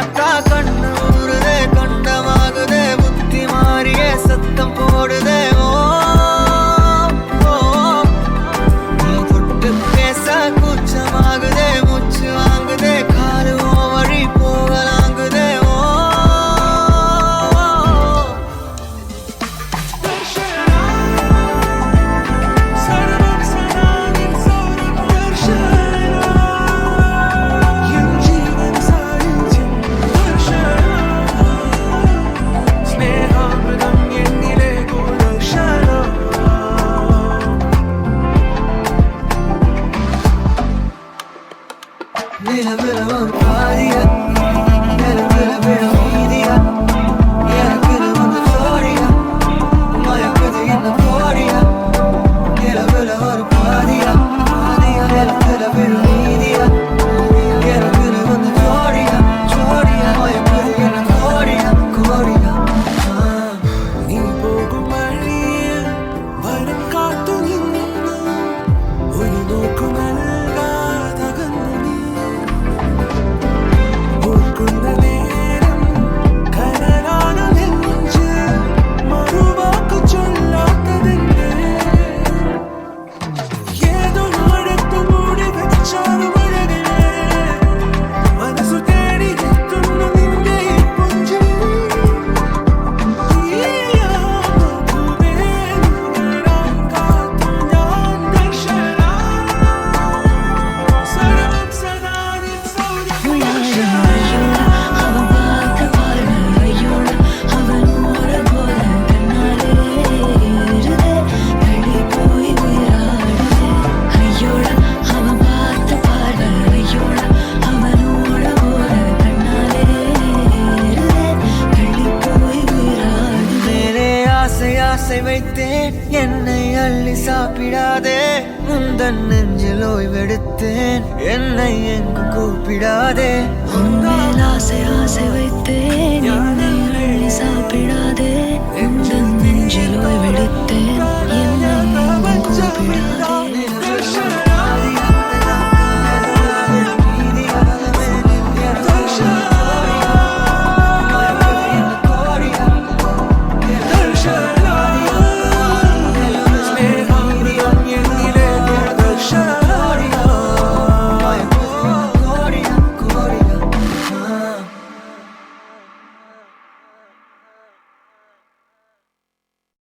பார்த்தா கண்ணு ஊறுதே கண்டமாகுதே புத்தி மாறியே சத்தம் போடுதே ஓ ஓ, நீ தொட்டு பேச கூச்சமாகுதே மூச்சு வாங்குதே காலு உன் வழி போகலாங்குதே ஓ நிலவுல ஒரு பாதியா நிலவுல விழ மீதியா எனக்குன்னு வந்து ஜோடியா மயக்குது என்ன கோடியா நிலவுல ஒரு பாதியா பாதியா நிலவுல விழ மீதியா எனக்குன்னு வந்து ஜோடியா ஜோடியா மயக்குது என்ன கோடியா கோடியா நீ போகும் வழியில் வரும் காத்து நின்று ஒரு நோக்கு നൽകാതകന്നു നീ ഓർക്കുന്ന നേരം കനലാണ് നെഞ്ച് മറുവാക്ക് ചൊല്ലാത്തതെന്നെ ഏതൊരു അടുത്ത് മൂടി വെച്ചാലും അഴകിലെ മനസ്സു തേടിയെത്തുന്നു നിന്റെ ഈ പുഞ്ചിരി மேலே ஆசை ஆசை வைத்தேன் என்னை அள்ளி சாப்பிடாதே முந்தன் நெஞ்சில் ஓய்வெடுத்தேன் என்னை எங்கு கூப்பிடாதே உன்மேல் ஆசை